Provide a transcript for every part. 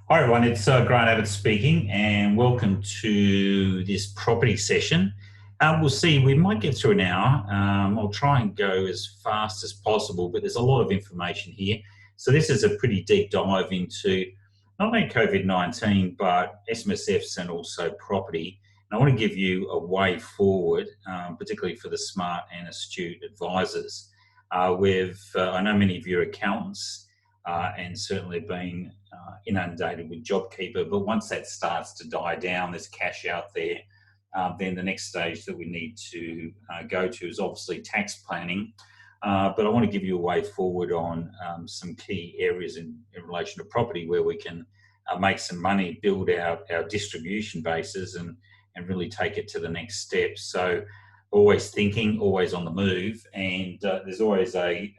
Hi everyone, it's Grant Abbott speaking, and welcome to this property session. We'll see, we might get through an hour. I'll try and go as fast as possible, but there's a lot of information here. So this is a pretty deep dive into not only COVID-19, but SMSFs and also property. And I want to give you a way forward, particularly for the smart and astute advisors. I know many of you are accountants and certainly been inundated with JobKeeper, but once that starts to die down, there's cash out there, then the next stage that we need to go to is obviously tax planning. But I want to give you a way forward on some key areas in relation to property where we can make some money, build out our distribution bases and really take it to the next step. So always thinking, always on the move, and there's always a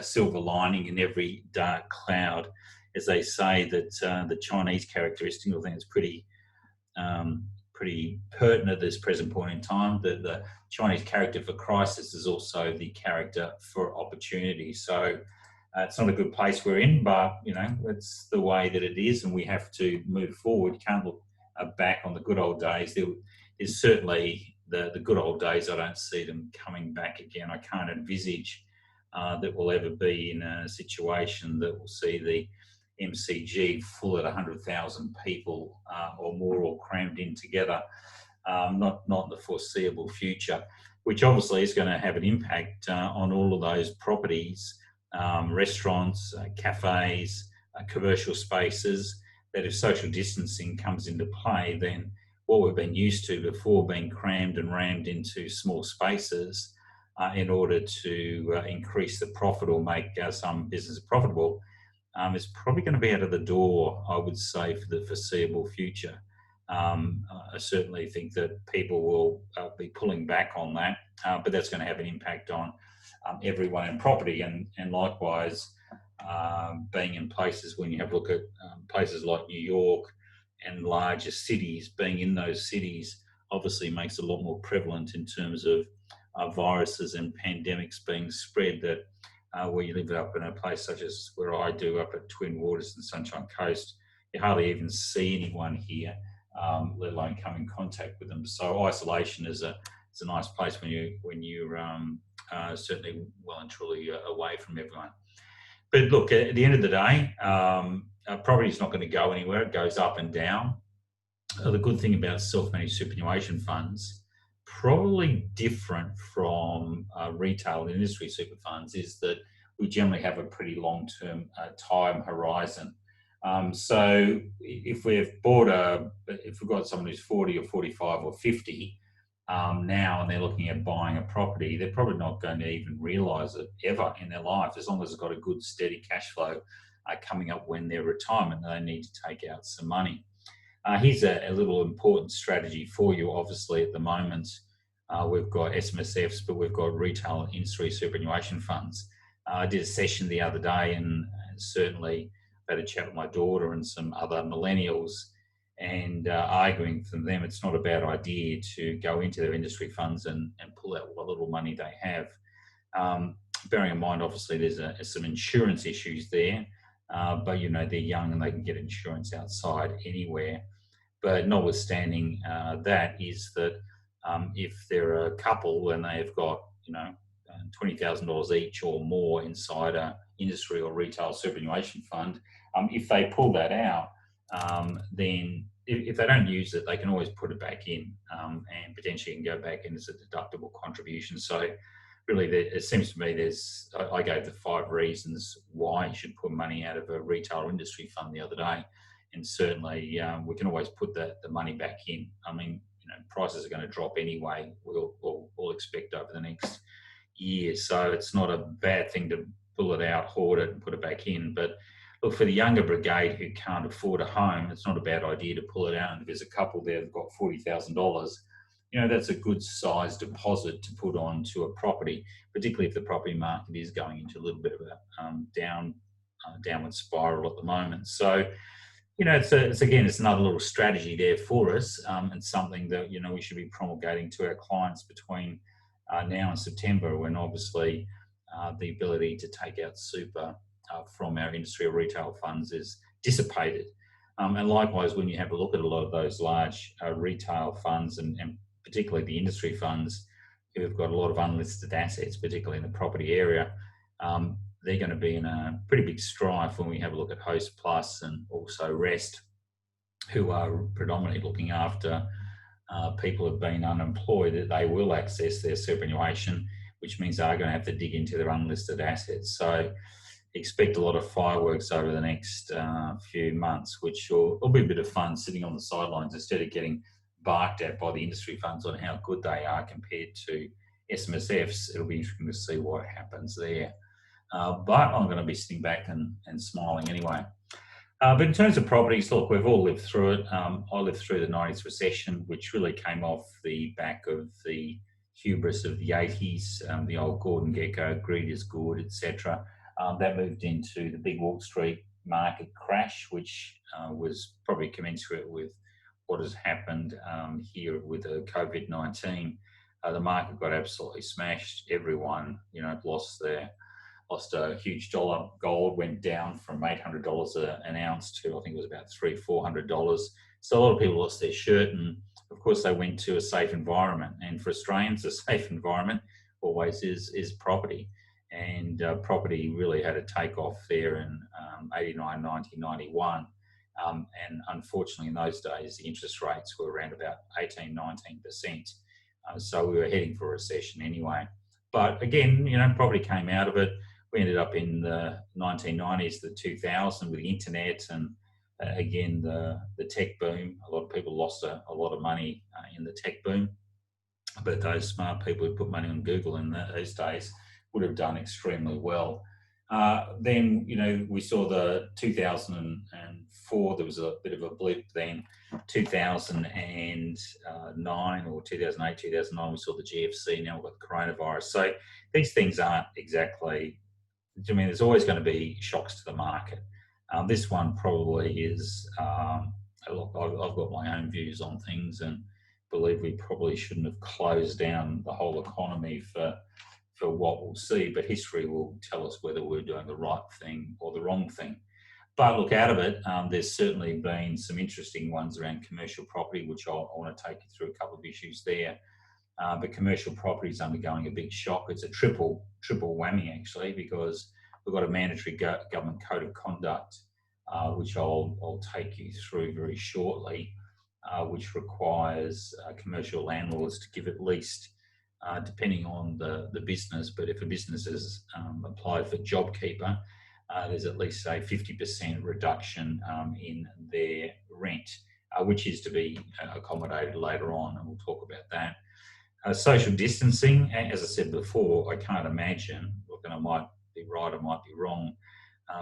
silver lining in every dark cloud, as they say, that the Chinese characteristic, I think it's pretty pertinent at this present point in time, that the Chinese character for crisis is also the character for opportunity. So it's not a good place we're in, but it's the way that it is, and we have to move forward. You can't look back on the good old days. There is certainly the good old days. I don't see them coming back again. I can't envisage that we'll ever be in a situation that will see the MCG full at 100,000 people or more, all crammed in together, not in the foreseeable future, which obviously is going to have an impact on all of those properties, restaurants, cafes, commercial spaces, that if social distancing comes into play, then what we've been used to before, being crammed and rammed into small spaces in order to increase the profit or make some business profitable, is probably going to be out of the door, I would say, for the foreseeable future. I certainly think that people will be pulling back on that, but that's going to have an impact on everyone in property, and likewise being in places, when you have a look at places like New York and larger cities, being in those cities obviously makes it a lot more prevalent in terms of viruses and pandemics being spread, that where you live up in a place such as where I do, up at Twin Waters and Sunshine Coast, you hardly even see anyone here, let alone come in contact with them. So isolation is a nice place when you're certainly well and truly away from everyone. But look, at the end of the day, property is not going to go anywhere. It goes up and down. The good thing about self-managed superannuation funds, probably different from retail industry super funds, is that we generally have a pretty long-term time horizon. So if we've got someone who's 40 or 45 or 50 now, and they're looking at buying a property, they're probably not going to even realise it ever in their life, as long as it's got a good steady cash flow coming up when their retirement, they need to take out some money. Here's a little important strategy for you. Obviously, at the moment, we've got SMSFs, but we've got retail industry superannuation funds. I did a session the other day, and certainly had a chat with my daughter and some other millennials, and arguing for them, it's not a bad idea to go into their industry funds and pull out what little money they have. Bearing in mind, obviously, there's some insurance issues there, but they're young and they can get insurance outside anywhere. But notwithstanding that, is that if they're a couple and they've got $20,000 each or more inside a industry or retail superannuation fund, if they pull that out, then if they don't use it, they can always put it back in, and potentially can go back in as a deductible contribution. So really, it seems to me I gave the 5 reasons why you should put money out of a retail or industry fund the other day, and certainly we can always put the money back in. I mean, prices are going to drop anyway, we'll expect over the next year, so it's not a bad thing to pull it out, hoard it and put it back in. But look, for the younger brigade who can't afford a home, it's not a bad idea to pull it out. And if there's a couple there that've got $40,000, that's a good size deposit to put onto a property, particularly if the property market is going into a little bit of a downward spiral at the moment. So, it's another little strategy there for us, and something that, we should be promulgating to our clients between now and September, when obviously the ability to take out super from our industry or retail funds is dissipated. And likewise, when you have a look at a lot of those large retail funds and particularly the industry funds who have got a lot of unlisted assets, particularly in the property area, they're going to be in a pretty big strife when we have a look at Host Plus and also Rest, who are predominantly looking after people who have been unemployed. That they will access their superannuation, which means they're going to have to dig into their unlisted assets. So expect a lot of fireworks over the next few months, which will be a bit of fun sitting on the sidelines instead of getting barked at by the industry funds on how good they are compared to SMSFs. It'll be interesting to see what happens there. But I'm going to be sitting back and smiling anyway. But in terms of properties, look, we've all lived through it. I lived through the 90s recession, which really came off the back of the hubris of the 80s, the old Gordon Gekko, greed is good, etc. That moved into the big Wall Street market crash, which was probably commensurate with what has happened here with the COVID-19. The market got absolutely smashed. Everyone, lost a huge dollar. Gold went down from $800 an ounce to, I think it was about $300-400. So a lot of people lost their shirt, and of course they went to a safe environment. And for Australians, a safe environment always is property. And property really had a take off there in 89, 90, 91. And unfortunately, in those days, the interest rates were around about 18, 19%. So we were heading for a recession anyway. But again, property came out of it. We ended up in the 1990s, the 2000 with the internet and again, the tech boom. A lot of people lost a lot of money in the tech boom. But those smart people who put money on Google in those days would have done extremely well. Then, we saw the 2004, there was a bit of a blip then. 2009 or 2008, 2009, we saw the GFC, now we've got the coronavirus. So these things aren't exactly, there's always going to be shocks to the market. This one probably is, look, I've got my own views on things and believe we probably shouldn't have closed down the whole economy for what we'll see, but history will tell us whether we're doing the right thing or the wrong thing. But look, out of it, there's certainly been some interesting ones around commercial property, which I want to take you through a couple of issues there. But commercial property is undergoing a big shock. It's a triple whammy, actually, because we've got a mandatory government code of conduct, which I'll take you through very shortly, which requires commercial landlords to give at least, depending on the business, but if a business has applied for JobKeeper, there's at least a 50% reduction in their rent, which is to be accommodated later on, and we'll talk about that. Social distancing, as I said before, I can't imagine, look, and I might be right, I might be wrong,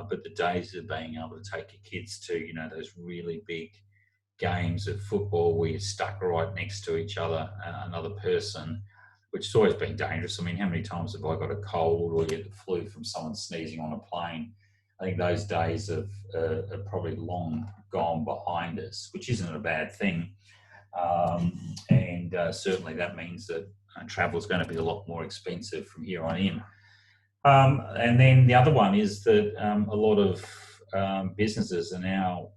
but the days of being able to take your kids to, those really big games of football where you're stuck right next to each other, another person, which has always been dangerous. I mean, how many times have I got a cold or get the flu from someone sneezing on a plane? I think those days are probably long gone behind us, which isn't a bad thing. And certainly that means that travel is going to be a lot more expensive from here on in. And then the other one is that a lot of businesses are now,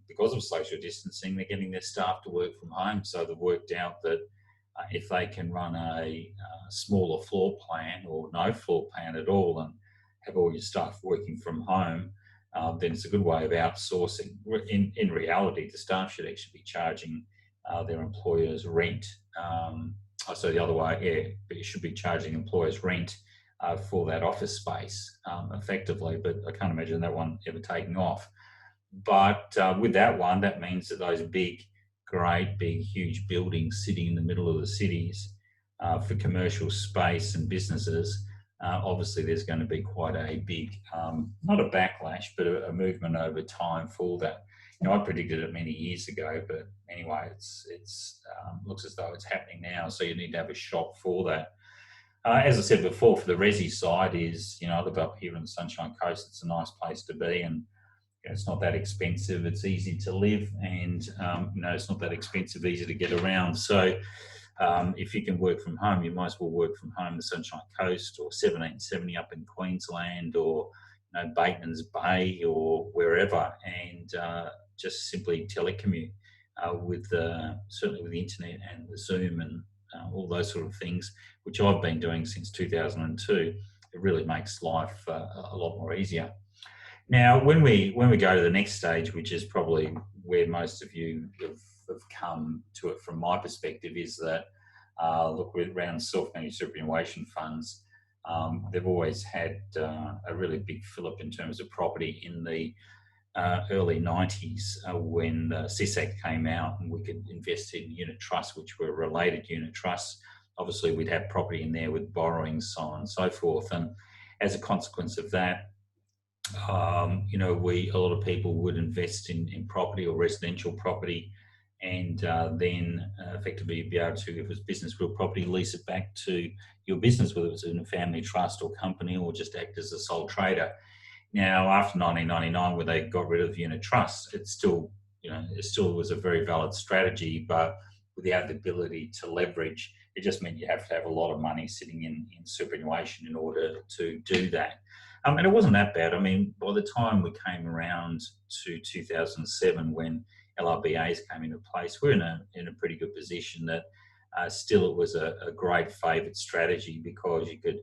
because of social distancing, they're getting their staff to work from home. So they've worked out that if they can run a smaller floor plan or no floor plan at all and have all your staff working from home, then it's a good way of outsourcing. In reality, the staff should actually be charging their employers rent. So the other way, yeah, but you should be charging employers rent for that office space effectively, but I can't imagine that one ever taking off. But with that one, that means that those great big huge buildings sitting in the middle of the cities for commercial space and businesses, obviously there's going to be quite a big, not a backlash, but a movement over time for that. I predicted it many years ago, but anyway, it's looks as though it's happening now. So you need to have a shock for that. As I said before, for the resi side is, I live up here on the Sunshine Coast. It's a nice place to be, and it's not that expensive. It's easy to live, and it's not that expensive, easy to get around. So if you can work from home, you might as well work from home the Sunshine Coast or 1770 up in Queensland or Bateman's Bay or wherever. And just simply telecommute with certainly with the internet and the Zoom and all those sort of things, which I've been doing since 2002. It really makes life a lot more easier. Now, when we go to the next stage, which is probably where most of you have come to it from my perspective, is that look, around self-managed superannuation funds, they've always had a really big fillip in terms of property in the early 90s when the SIS Act came out and we could invest in unit trusts, which were related unit trusts. Obviously, we'd have property in there with borrowings, so on and so forth. And as a consequence of that, you know, a lot of people would invest in property or residential property, and then effectively be able to, if it was business real property, lease it back to your business, whether it was in a family trust or company, or just act as a sole trader. Now, after 1999, where they got rid of unit trusts, it still was a very valid strategy, but without the ability to leverage, it just meant you have to have a lot of money sitting in superannuation in order to do that. And it wasn't that bad. I mean, by the time we came around to 2007, when LRBAs came into place, we're in a pretty good position that still it was a great favoured strategy, because you could,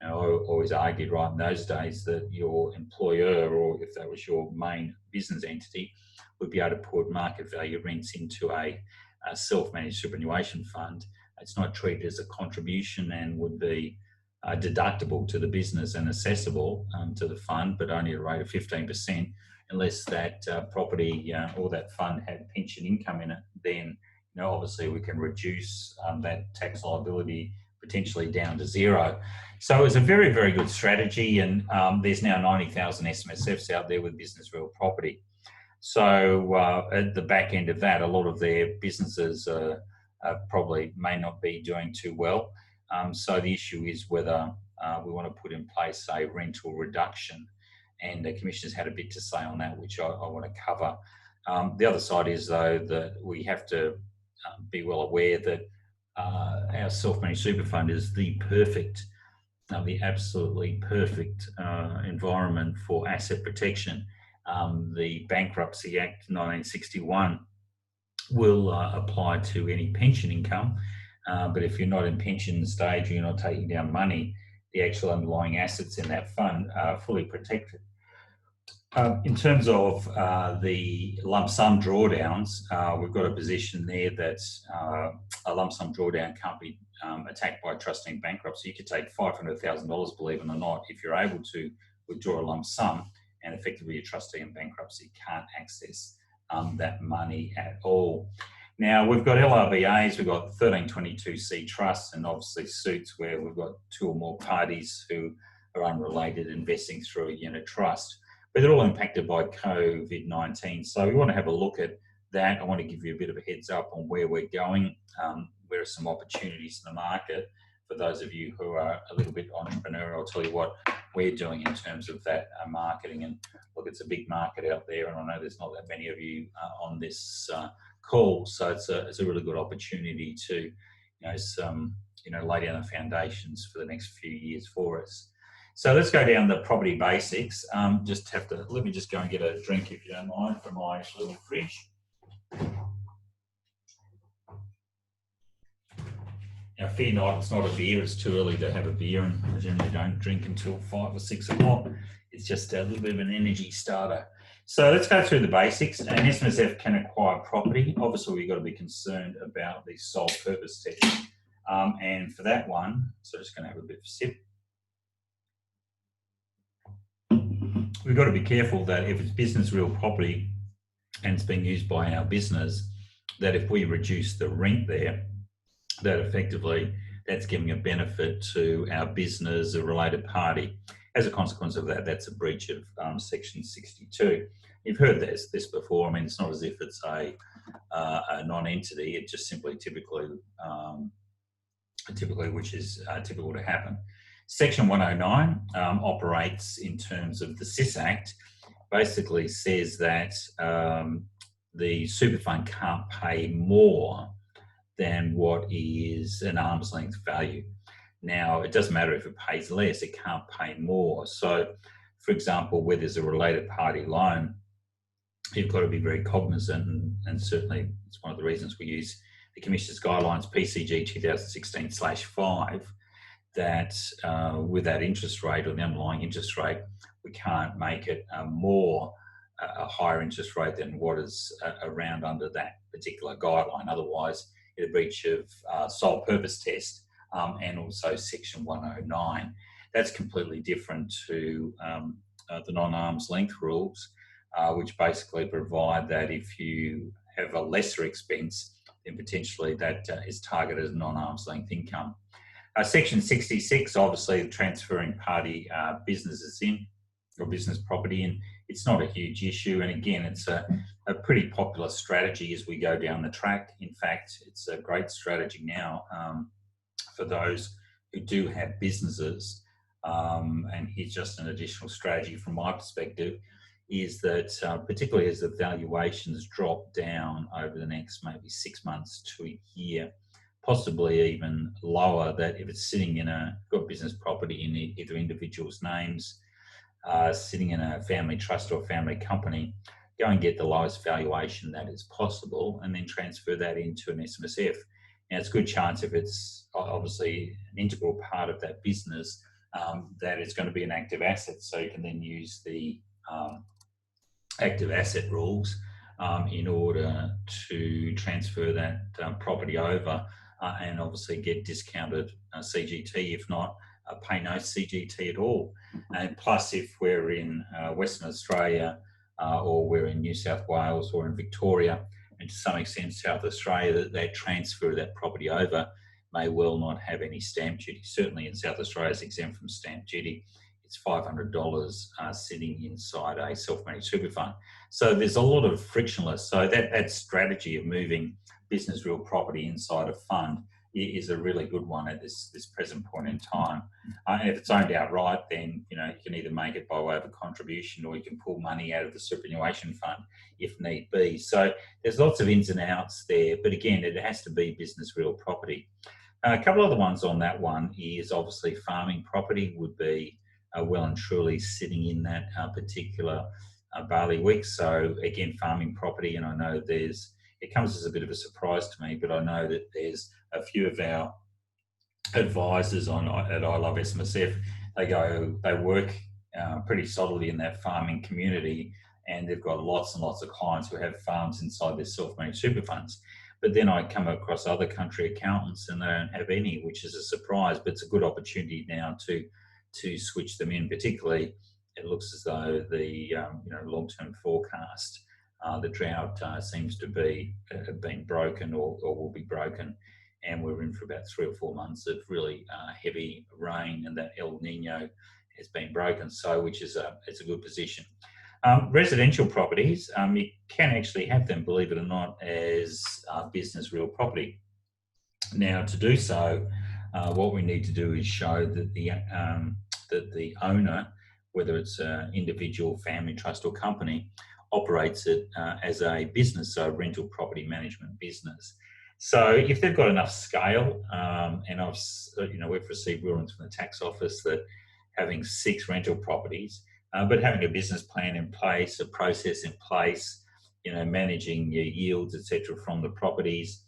you know, I always argued right in those days that your employer, or if that was your main business entity, would be able to put market value rents into a self-managed superannuation fund. It's not treated as a contribution and would be deductible to the business and accessible to the fund, but only at a rate of 15%, unless that property or that fund had pension income in it. Then, you know, obviously we can reduce that tax liability potentially down to zero. So it was a very, very good strategy, and there's now 90,000 SMSFs out there with business real property. So at the back end of that, a lot of their businesses probably may not be doing too well. So the issue is whether we want to put in place a rental reduction, and the Commissioner's had a bit to say on that, which I want to cover. The other side is, though, that we have to be well aware that our self-managed super fund is the absolutely perfect environment for asset protection. The Bankruptcy Act 1961 will apply to any pension income, but if you're not in pension stage or you're not taking down money, the actual underlying assets in that fund are fully protected. In terms of the lump sum drawdowns, we've got a position there that's a lump sum drawdown can't be attacked by a trustee in bankruptcy. You could take $500,000, believe it or not, if you're able to withdraw a lump sum, and effectively a trustee in bankruptcy can't access that money at all. Now, we've got LRBAs, we've got 1322C trusts, and obviously suits where we've got two or more parties who are unrelated investing through a unit trust. But they're all impacted by COVID-19. So we want to have a look at that. I want to give you a bit of a heads up on where we're going, where are some opportunities in the market. For those of you who are a little bit entrepreneurial, I'll tell you what we're doing in terms of that marketing. And look, it's a big market out there, and I know there's not that many of you on this call, so it's a really good opportunity to, lay down the foundations for the next few years for us. So let's go down the property basics. Let me just go and get a drink, if you don't mind, from my little fridge. Now, fear not, it's not a beer. It's too early to have a beer, and I generally don't drink until 5 or 6 o'clock. It's just a little bit of an energy starter. So let's go through the basics. An SMSF can acquire property. Obviously, we've got to be concerned about the sole purpose test. And for that one, so just going to have a bit of a sip. We've got to be careful that if it's business real property and it's being used by our business, that if we reduce the rent there, that effectively that's giving a benefit to our business, a related party. As a consequence of that, that's a breach of Section 62. You've heard this before. I mean, it's not as if it's a non-entity. It just simply typically, which is typical to happen. Section 109 operates in terms of the SIS Act, basically says that the super fund can't pay more than what is an arm's length value. Now, it doesn't matter if it pays less, it can't pay more. So, for example, where there's a related party loan, you've got to be very cognizant, and certainly it's one of the reasons we use the Commissioner's Guidelines PCG 2016/5, that with that interest rate or the underlying interest rate, we can't make it a higher interest rate than what is around under that particular guideline. Otherwise, it's a breach of sole purpose test and also Section 109. That's completely different to the non-arm's length rules, which basically provide that if you have a lesser expense, then potentially that is targeted as non-arm's length income. Section 66, obviously the transferring party businesses in, or business property in. It's not a huge issue, and again, it's a pretty popular strategy as we go down the track. In fact, it's a great strategy now for those who do have businesses, and here's just an additional strategy from my perspective, is that particularly as the valuations drop down over the next maybe 6 months to a year, possibly even lower, that if it's sitting in got business property in either individuals' names, sitting in a family trust or family company, go and get the lowest valuation that is possible and then transfer that into an SMSF. Now, it's a good chance if it's obviously an integral part of that business that it's going to be an active asset. So you can then use the active asset rules in order to transfer that property over and obviously get discounted CGT, if not pay no CGT at all. And plus, if we're in Western Australia or we're in New South Wales or in Victoria, and to some extent South Australia, that transfer of that property over may well not have any stamp duty. Certainly in South Australia, it's exempt from stamp duty. It's $500 sitting inside a self-managed super fund. So there's a lot of frictionless. So that strategy of moving business real property inside a fund is a really good one at this present point in time. And if it's owned outright, then you can either make it by way of a contribution, or you can pull money out of the superannuation fund if need be. So there's lots of ins and outs there, but again, it has to be business real property. A couple other ones on that one is obviously farming property would be well and truly sitting in that particular bailiwick. So again, farming property, and I know it comes as a bit of a surprise to me, but I know that there's a few of our advisors at I Love SMSF. They work pretty solidly in that farming community, and they've got lots and lots of clients who have farms inside their self-managed super funds. But then I come across other country accountants and they don't have any, which is a surprise, but it's a good opportunity now to switch them in. Particularly, it looks as though the long-term forecast, the drought seems to be have been broken or will be broken, and we're in for about 3 or 4 months of really heavy rain, and that El Nino has been broken. So, which is it's a good position. Residential properties, you can actually have them, believe it or not, as business real property. Now, to do so, what we need to do is show that the owner, whether it's an individual, family trust or company, operates it as a business, so a rental property management business. So if they've got enough scale, and we've received rulings from the tax office that having 6 rental properties, but having a business plan in place, a process in place, managing your yields, etc., from the properties,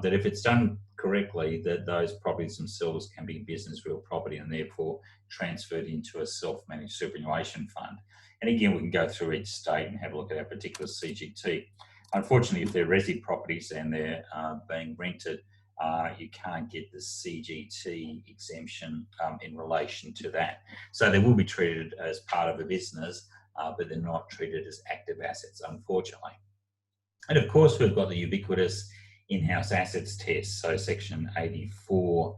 that if it's done correctly, that those properties themselves can be business real property and therefore transferred into a self-managed superannuation fund. And again, we can go through each state and have a look at our particular CGT. Unfortunately, if they're resi properties and they're being rented, you can't get the CGT exemption in relation to that. So they will be treated as part of a business, but they're not treated as active assets, unfortunately. And of course, we've got the Ubiquitous in-house assets test. So section 84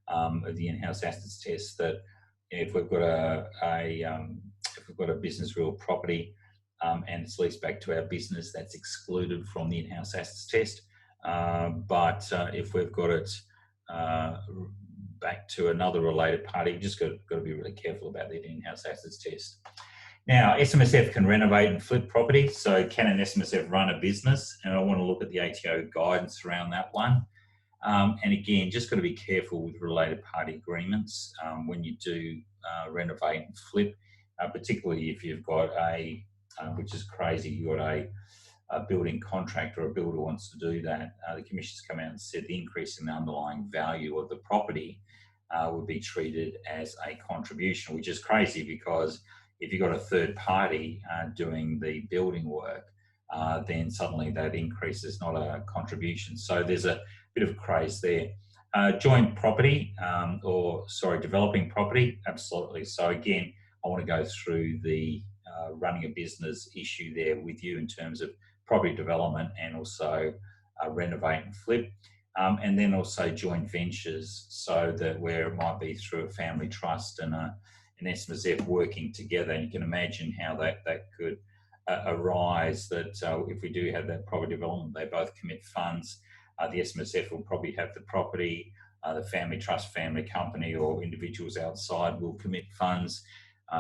of the in-house assets test, that if we've got a business real property and it's leased back to our business, that's excluded from the in-house assets test. But if we've got it back to another related party, you've just got to be really careful about the in-house assets test. Now, SMSF can renovate and flip property. So can an SMSF run a business? And I want to look at the ATO guidance around that one. And again, just got to be careful with related party agreements when you do renovate and flip, particularly if you've got a which is crazy. You got a building contractor or a builder wants to do that. The Commission's come out and said the increase in the underlying value of the property would be treated as a contribution, which is crazy because if you've got a third party doing the building work, then suddenly that increase is not a contribution. So there's a bit of craze there. Joint property, developing property, absolutely. So again, I want to go through the running a business issue there with you in terms of property development and also renovate and flip. And then also joint ventures, so that where it might be through a family trust and an SMSF working together. And you can imagine how that could arise, that if we do have that property development, they both commit funds. The SMSF will probably have the property, the family trust, family company or individuals outside will commit funds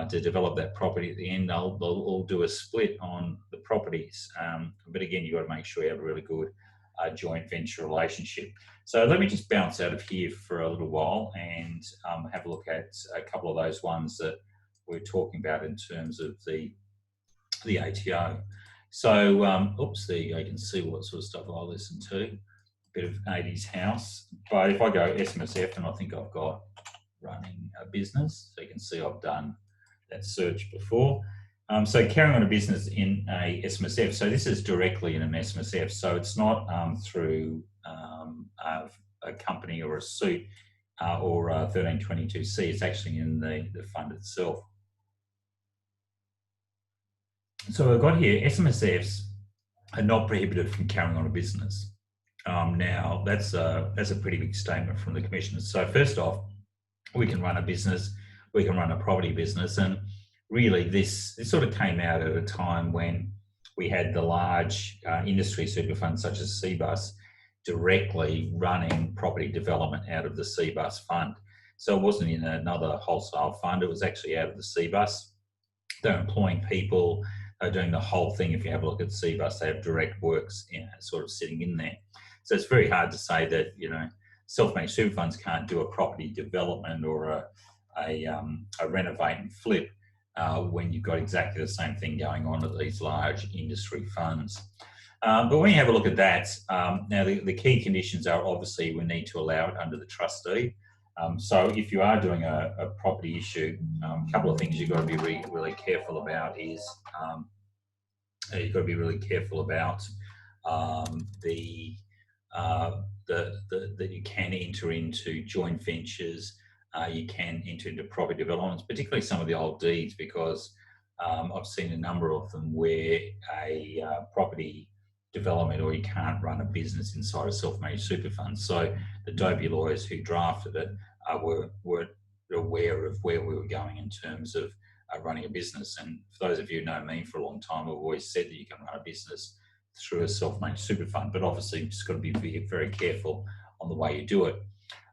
to develop that property. At the end, they'll all do a split on the properties. But again, you've got to make sure you have a really good joint venture relationship. So let me just bounce out of here for a little while and have a look at a couple of those ones that we're talking about in terms of the ATO. So, there you go, you can see what sort of stuff I listen to. Bit of 80s house. But if I go SMSF, and I think I've got running a business, so you can see I've done that search before. So carrying on a business in a SMSF. So this is directly in an SMSF. So it's not through a company or a suit or 1322C. It's actually in the fund itself. So I've got here, SMSFs are not prohibited from carrying on a business. Now, that's a pretty big statement from the Commissioners. So first off, we can run a business, we can run a property business, and really this sort of came out at a time when we had the large industry super funds such as CBUS directly running property development out of the CBUS fund. So it wasn't in another wholesale fund, it was actually out of the CBUS. They're employing people, they're doing the whole thing. If you have a look at CBUS, they have direct works sort of sitting in there. So it's very hard to say that, self-managed super funds can't do a property development or a renovate and flip when you've got exactly the same thing going on at these large industry funds. But when you have a look at that, now the key conditions are obviously we need to allow it under the trustee. So if you are doing a property issue, a couple of things you've got to be really careful about is you've got to be really careful about that you can enter into joint ventures, you can enter into property developments, particularly some of the old deeds, because I've seen a number of them where a property development, or you can't run a business inside a self-managed super fund. So the Dobie lawyers who drafted it weren't aware of where we were going in terms of running a business. And for those of you who know me for a long time, I've always said that you can run a business through a self-managed super fund, but obviously you've just got to be very careful on the way you do it.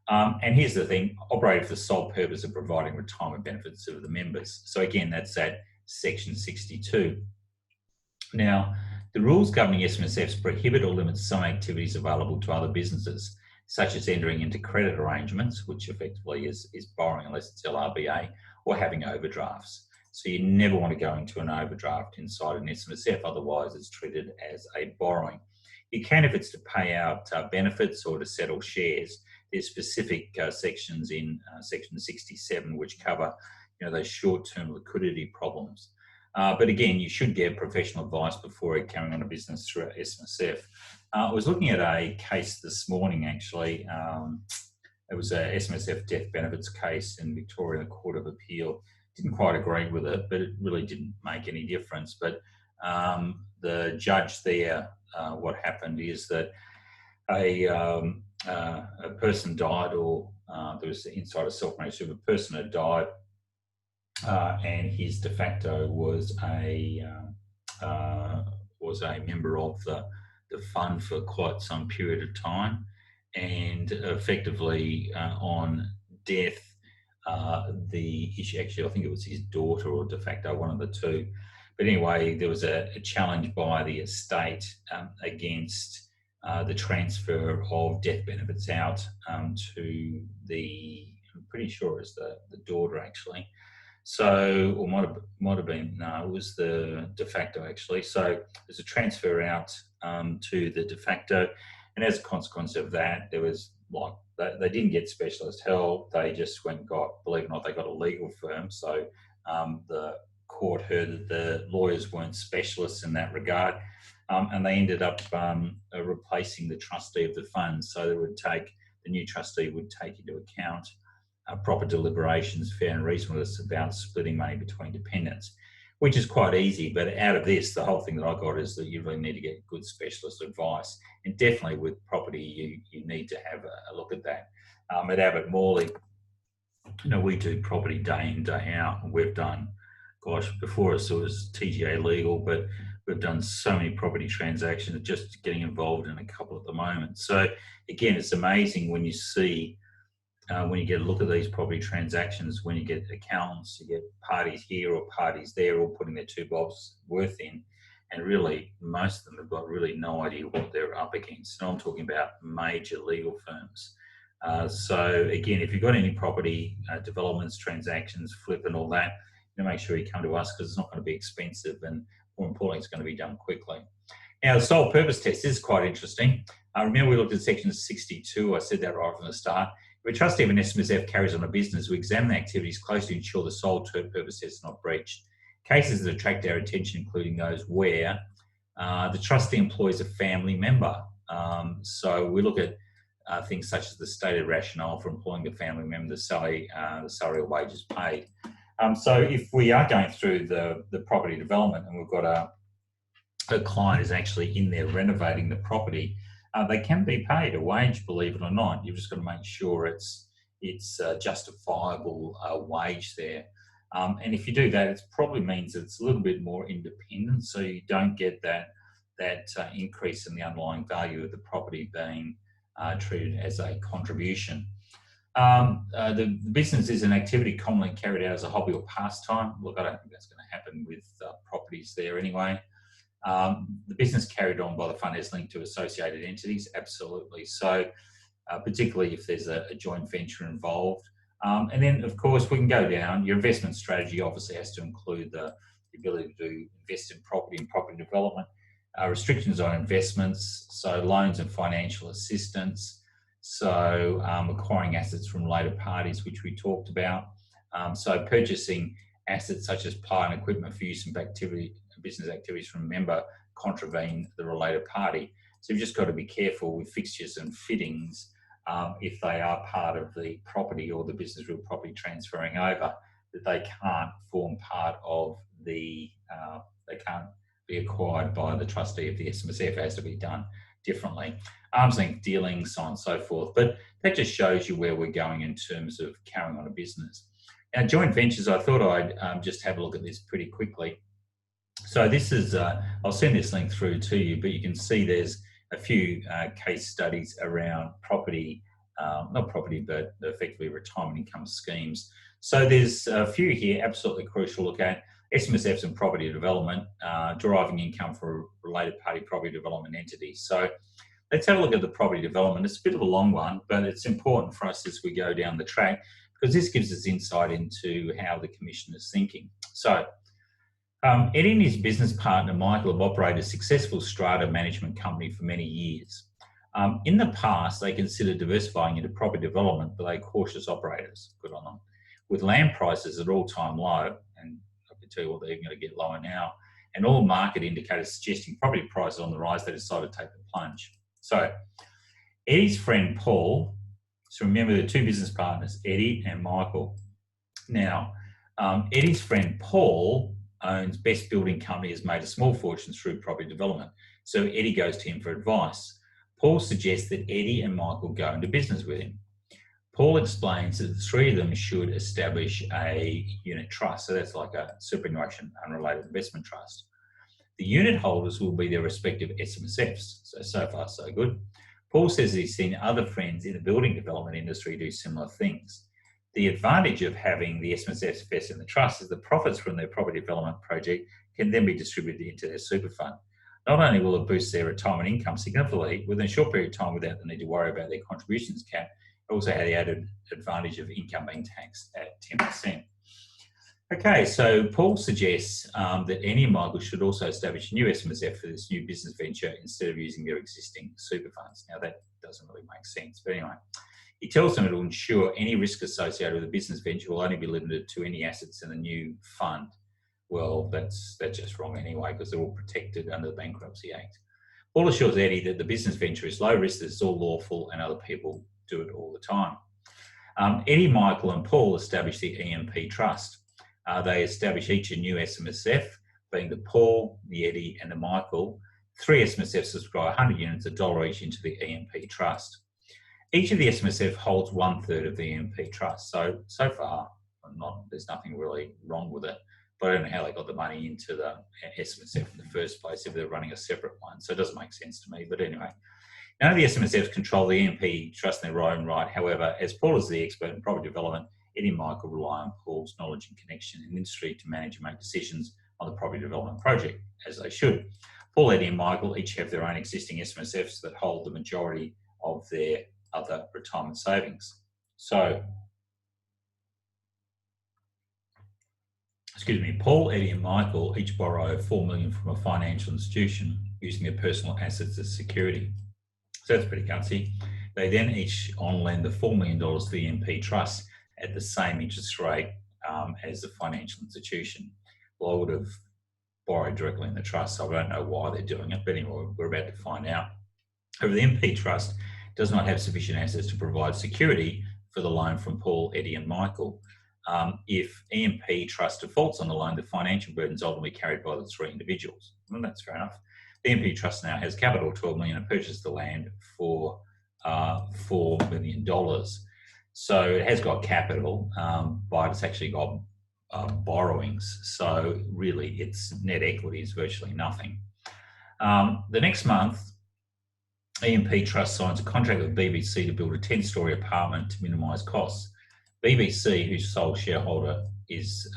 And here's the thing, operate for the sole purpose of providing retirement benefits to the members. So again, that's at section 62. Now, the rules governing SMSFs prohibit or limit some activities available to other businesses, such as entering into credit arrangements, which effectively is borrowing unless it's LRBA, or having overdrafts. So you never want to go into an overdraft inside an SMSF, otherwise it's treated as a borrowing. You can if it's to pay out benefits or to settle shares. There's specific sections in section 67 which cover those short-term liquidity problems. But again, you should get professional advice before carrying on a business through a SMSF. I was looking at a case this morning, actually. It was a SMSF death benefits case in Victoria Court of Appeal. Didn't quite agree with it, but it really didn't make any difference. But the judge there, what happened is that a person died, or there was inside a self-managed super person had died, and his de facto was a member of the fund for quite some period of time, and effectively on death, the issue, actually I think it was his daughter or de facto, one of the two, but anyway, there was a challenge by the estate against the transfer of death benefits out to the, I'm pretty sure it's the daughter actually. So, or might have been, no, it was the de facto actually. So there's a transfer out to the de facto, and as a consequence of that, there was like they didn't get specialist help. They just went and got, believe it or not, they got a legal firm. So the court heard that the lawyers weren't specialists in that regard, and they ended up replacing the trustee of the fund. So the new trustee would take into account proper deliberations, fair and reasonableness about splitting money between dependents, which is quite easy. But out of this, the whole thing that I got is that you really need to get good specialist advice, and definitely with property, you need to have a look at that. At Abbott Morley, we do property day in, day out, and we've done, gosh, before us it was TGA legal, but we've done so many property transactions, just getting involved in a couple at the moment. So again, it's amazing when you see, when you get a look at these property transactions, when you get accountants, you get parties here or parties there, all putting their 2 bobs worth in, and really most of them have got really no idea what they're up against. And I'm talking about major legal firms. So again, if you've got any property developments, transactions, flip and all that, make sure you come to us, because it's not going to be expensive, and more importantly, it's going to be done quickly. Now, the sole purpose test is quite interesting. Remember, we looked at section 62. I said that right from the start. If a trustee of an SMSF carries on a business, we examine the activities closely to ensure the sole purpose test is not breached. Cases that attract our attention, including those where the trustee employs a family member. So we look at things such as the stated rationale for employing a family member, the salary or wages paid. So if we are going through the property development and we've got a client is actually in there renovating the property, they can be paid a wage, believe it or not. You've just got to make sure it's justifiable wage there. And if you do that, it probably means it's a little bit more independent, so you don't get that increase in the underlying value of the property being treated as a contribution. The business is an activity commonly carried out as a hobby or pastime. Look, I don't think that's going to happen with properties there anyway. The business carried on by the fund is linked to associated entities, absolutely. So particularly if there's a joint venture involved. And then, of course, we can go down. Your investment strategy obviously has to include the ability to invest in property and property development, restrictions on investments, so loans and financial assistance, so acquiring assets from related parties, which we talked about. So purchasing assets such as plant and equipment for use in business activities from a member contravene the related party. So you've just got to be careful with fixtures and fittings if they are part of the property or the business real property transferring over, that they can't form part of the, they can't be acquired by the trustee of the SMSF. It has to be done differently. Arm's length dealings, so on and so forth. But that just shows you where we're going in terms of carrying on a business. Now, joint ventures, I thought I'd just have a look at this pretty quickly. So this is, I'll send this link through to you, but you can see there's a few case studies around property, not property, but effectively retirement income schemes. So there's a few here, absolutely crucial to look at. SMSFs and property development, deriving income for related party property development entities. So let's have a look at the property development. It's a bit of a long one, but it's important for us as we go down the track, because this gives us insight into how the Commission is thinking. So Eddie and his business partner, Michael, have operated a successful strata management company for many years. In the past, they considered diversifying into property development, but they're cautious operators, good on them. With land prices at all-time low, and I can tell you what, they're going to get lower now, and all market indicators suggesting property prices on the rise, they decided to take the plunge. So Eddie's friend Paul, so remember the 2 business partners, Eddie and Michael. Now, Eddie's friend Paul owns Best Building Company, has made a small fortune through property development. So Eddie goes to him for advice. Paul suggests that Eddie and Michael go into business with him. Paul explains that the 3 of them should establish a unit trust. So that's like a superannuation unrelated investment trust. The unit holders will be their respective SMSFs. So far, so good. Paul says he's seen other friends in the building development industry do similar things. The advantage of having the SMSFs invest in the trust is the profits from their property development project can then be distributed into their super fund. Not only will it boost their retirement income significantly within a short period of time without the need to worry about their contributions cap, it also had the added advantage of income being taxed at 10%. Okay, so Paul suggests that Annie and Michael should also establish a new SMSF for this new business venture instead of using their existing super funds. Now, that doesn't really make sense, but anyway. He tells them it will ensure any risk associated with the business venture will only be limited to any assets in the new fund. Well, that's just wrong anyway, because they're all protected under the Bankruptcy Act. Paul assures Eddie that the business venture is low risk, that it's all lawful, and other people do it all the time. Eddie, Michael, and Paul establish the EMP Trust. They establish each a new SMSF, being the Paul, the Eddie, and the Michael. 3 SMSFs subscribe 100 units, $1 each into the EMP Trust. Each of the SMSF holds 1/3 of the EMP Trust. So far, there's nothing really wrong with it. But I don't know how they got the money into the SMSF in the first place if they're running a separate one. So it doesn't make sense to me. But anyway, none of the SMSFs control the EMP Trust in their own right. However, as Paul is the expert in property development, Eddie and Michael rely on Paul's knowledge and connection in industry to manage and make decisions on the property development project, as they should. Paul, Eddie, and Michael each have their own existing SMSFs that hold the majority of their other retirement savings. So, Paul, Eddie, and Michael each borrow $4 million from a financial institution using their personal assets as security. So that's pretty gutsy. They then each on-lend the $4 million to the EMP Trust at the same interest rate as the financial institution. Well, I would have borrowed directly in the trust, so I don't know why they're doing it, but anyway, we're about to find out. However, the EMP Trust does not have sufficient assets to provide security for the loan from Paul, Eddie, and Michael. If EMP Trust defaults on the loan, the financial burden is ultimately carried by the 3 individuals. Well, that's fair enough. The EMP Trust now has capital, $12 million, and purchased the land for $4 million. So it has got capital, but it's actually got borrowings. So really, its net equity is virtually nothing. The next month, EMP Trust signs a contract with BBC to build a 10-storey apartment to minimise costs. BBC, whose sole shareholder is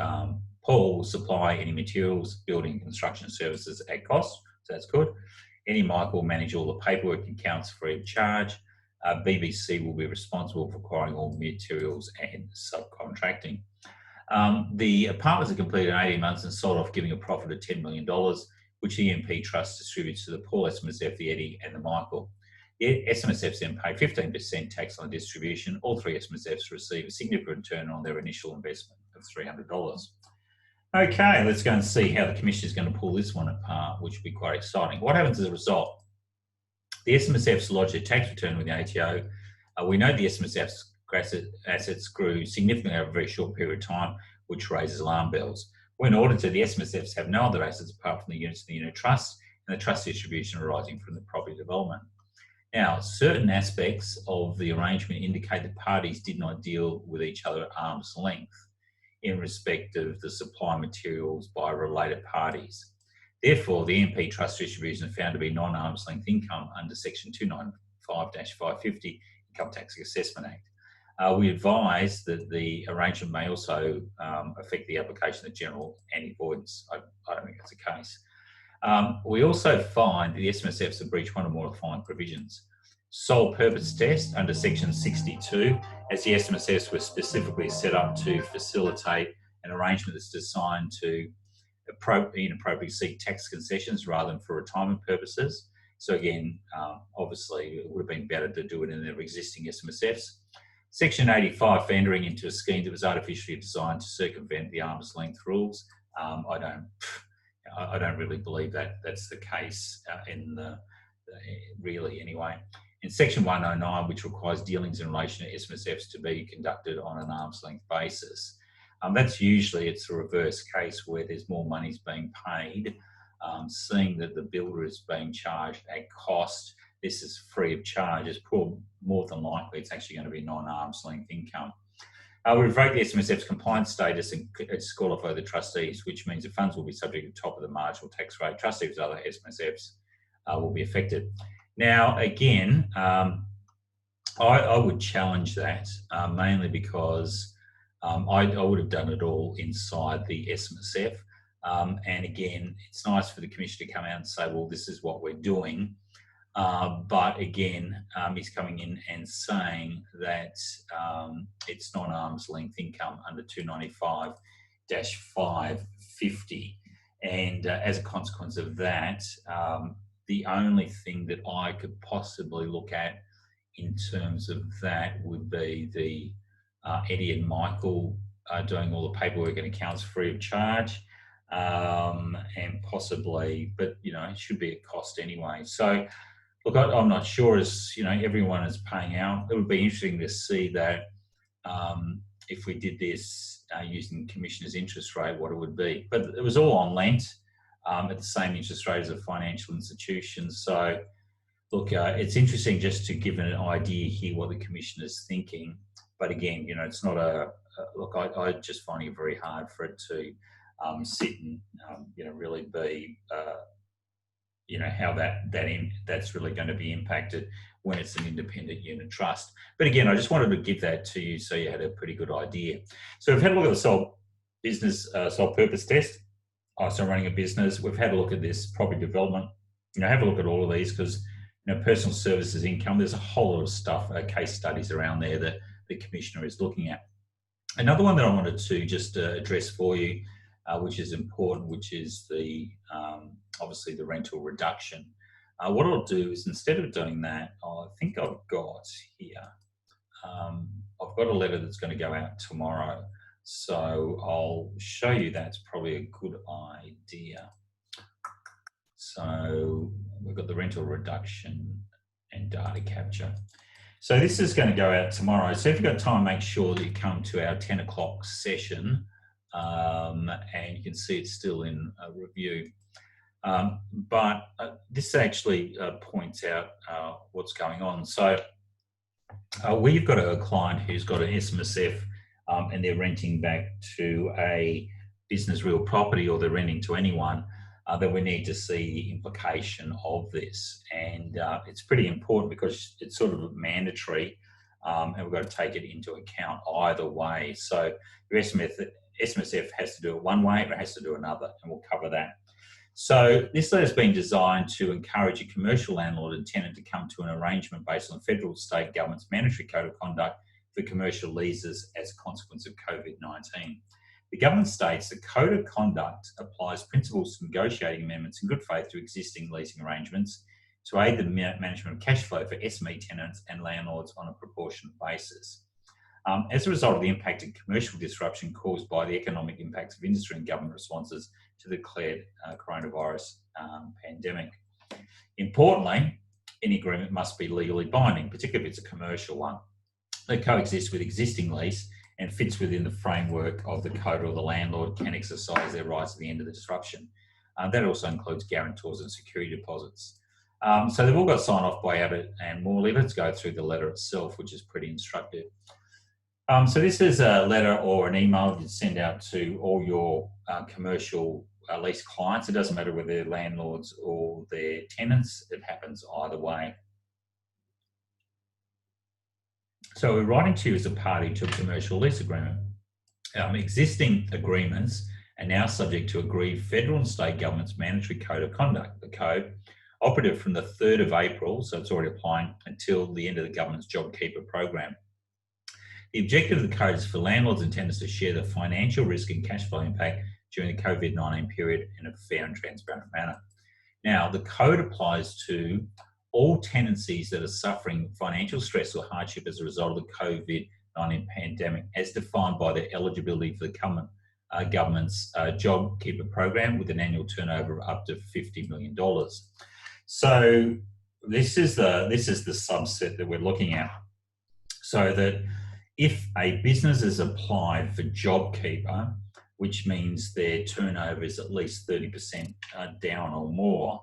Paul, will supply any materials, building and construction services at cost, so that's good. Eddie Michael will manage all the paperwork and accounts free of charge. BBC will be responsible for acquiring all materials and subcontracting. The apartments are completed in 18 months and sold off, giving a profit of $10 million, which the EMP Trust distributes to the Paul SMSF, the Eddie, and the Michael. The SMSFs then pay 15% tax on distribution. All 3 SMSFs receive a significant return on their initial investment of $300. Okay, let's go and see how the Commission is going to pull this one apart, which will be quite exciting. What happens as a result? The SMSFs lodge their tax return with the ATO. We know the SMSFs assets grew significantly over a very short period of time, which raises alarm bells. When audited, the SMSFs have no other assets apart from the units of the unit trust and the trust distribution arising from the property development. Now, certain aspects of the arrangement indicate that parties did not deal with each other at arm's length in respect of the supply materials by related parties. Therefore, the EMP Trust distribution is found to be non-arm's length income under Section 295-550 Income Tax Assessment Act. We advise that the arrangement may also affect the application of general anti-avoidance. I don't think that's the case. We also find that the SMSFs have breached one or more defined provisions. Sole purpose test under Section 62, as the SMSFs were specifically set up to facilitate an arrangement that's designed to inappropriately seek tax concessions rather than for retirement purposes. So again, obviously, it would have been better to do it in their existing SMSFs. Section 85, for entering into a scheme that was artificially designed to circumvent the arm's length rules. I don't really believe that that's the case really anyway. In Section 109, which requires dealings in relation to SMSFs to be conducted on an arm's length basis. That's usually, it's a reverse case where there's more money's being paid, seeing that the builder is being charged at cost. This is free of charge. It's more than likely it's actually going to be non-arm's length income. We revoke the SMSF's compliance status and disqualify the trustees, which means the funds will be subject to top of the marginal tax rate. Trustees of other SMSFs will be affected. Now, again, I would challenge that mainly because I would have done it all inside the SMSF. And again, it's nice for the Commission to come out and say, well, this is what we're doing. But again, he's coming in and saying that it's non-arm's length income under 295. 550. And as a consequence of that, the only thing that I could possibly look at in terms of that would be the Eddie and Michael doing all the paperwork and accounts free of charge, and possibly, but it should be a cost anyway. So look, I'm not sure, as everyone is paying out. It would be interesting to see that if we did this using Commissioner's interest rate, what it would be. But it was all on lent at the same interest rate as a financial institution. So look, it's interesting just to give an idea here what the Commissioner's thinking. But again, it's not look, I just find it very hard for it to sit and, really be, how that's really going to be impacted when it's an independent unit trust. But again, I just wanted to give that to you so you had a pretty good idea. So we've had a look at the sole purpose test. So running a business. We've had a look at this property development. Have a look at all of these, because personal services income, there's a whole lot of stuff, case studies around there that the Commissioner is looking at. Another one that I wanted to just address for you, which is important, which is the obviously the rental reduction. What I'll do is, instead of doing that, I think I've got here, I've got a letter that's going to go out tomorrow. So I'll show you that's probably a good idea. So we've got the rental reduction and data capture. So this is going to go out tomorrow. So if you've got time, make sure that you come to our 10 o'clock session, and you can see it's still in review. But this actually points out what's going on. So we've got a client who's got an SMSF, and they're renting back to a business real property, or they're renting to anyone, that we need to see the implication of this. And it's pretty important because it's sort of mandatory, and we've got to take it into account either way. So your SMSF has to do it one way, or it has to do another, and we'll cover that. So this letter has been designed to encourage a commercial landlord and tenant to come to an arrangement based on federal state government's mandatory code of conduct for commercial leases as a consequence of COVID-19. The government states the code of conduct applies principles to negotiating amendments in good faith to existing leasing arrangements to aid the management of cash flow for SME tenants and landlords on a proportionate basis. As a result of the impact of commercial disruption caused by the economic impacts of industry and government responses to the declared coronavirus pandemic. Importantly, any agreement must be legally binding, particularly if it's a commercial one, that coexists with existing lease and fits within the framework of the code, or the landlord can exercise their rights at the end of the disruption. That also includes guarantors and security deposits. So they've all got signed off by Abbott and Morley. Let's go through the letter itself, which is pretty instructive. So this is a letter or an email you send out to all your commercial lease clients. It doesn't matter whether they're landlords or they're tenants. It happens either way. So we're writing to you as a party to a commercial lease agreement. Existing agreements are now subject to agreed federal and state government's mandatory code of conduct. The code, operative from the 3rd of April, so it's already applying until the end of the government's JobKeeper program. The objective of the code is for landlords and tenants to share the financial risk and cash flow impact during the COVID-19 period in a fair and transparent manner. Now, the code applies to all tenancies that are suffering financial stress or hardship as a result of the COVID-19 pandemic, as defined by their eligibility for the government's JobKeeper program, with an annual turnover of up to $50 million. So this is the subset that we're looking at. So that if a business is applied for JobKeeper, which means their turnover is at least 30% down or more,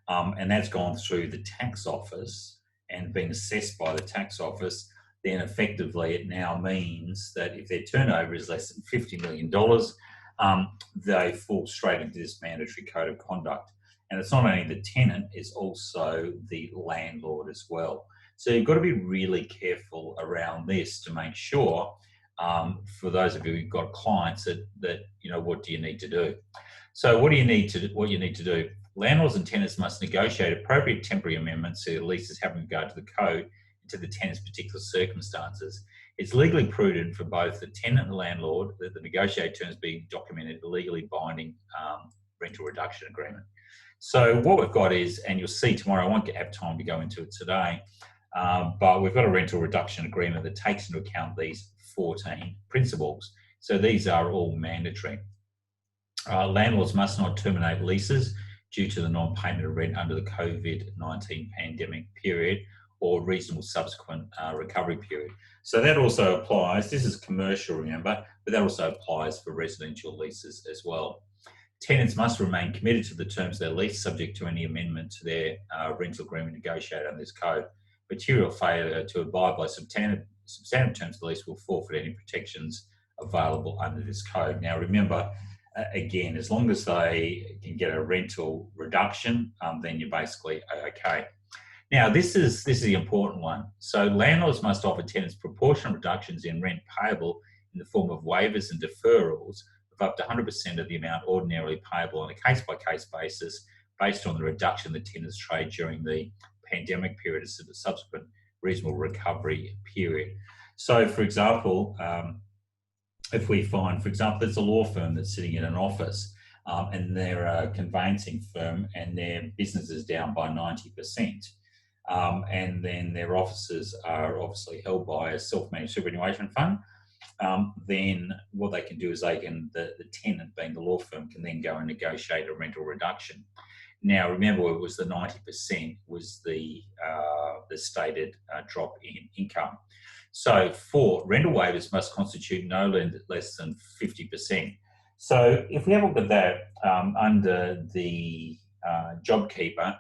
and that's gone through the tax office and been assessed by the tax office, then effectively it now means that if their turnover is less than $50 million, they fall straight into this mandatory code of conduct. And it's not only the tenant, it's also the landlord as well. So you've got to be really careful around this to make sure, for those of you who've got clients, that what do you need to do? So what you need to do, landlords and tenants must negotiate appropriate temporary amendments to their leases having regard to the code and to the tenant's particular circumstances. It's legally prudent for both the tenant and the landlord that the negotiated terms be documented legally binding rental reduction agreement. So what we've got is, and you'll see tomorrow, I won't have time to go into it today, but we've got a rental reduction agreement that takes into account these 14 principles. So these are all mandatory. Landlords must not terminate leases due to the non-payment of rent under the COVID-19 pandemic period or reasonable subsequent recovery period. So that also applies, this is commercial, remember, but that also applies for residential leases as well. Tenants must remain committed to the terms of their lease, subject to any amendment to their rental agreement negotiated under this code. Material failure to abide by substantive terms of the lease will forfeit any protections available under this code. Now remember, again, as long as they can get a rental reduction, then you're basically okay. Now this is the important one. So landlords must offer tenants proportionate reductions in rent payable in the form of waivers and deferrals of up to 100% of the amount ordinarily payable on a case-by-case basis based on the reduction the tenants trade during the pandemic period as a subsequent reasonable recovery period. So for example, if we find, for example, there's a law firm that's sitting in an office and they're a conveyancing firm and their business is down by 90%, and then their offices are obviously held by a self-managed superannuation fund, then what they can do is the tenant, being the law firm, can then go and negotiate a rental reduction. Now, remember, it was the 90% was the stated drop in income. So for rental waivers must constitute no less than 50%. So if we have a look at that under the JobKeeper,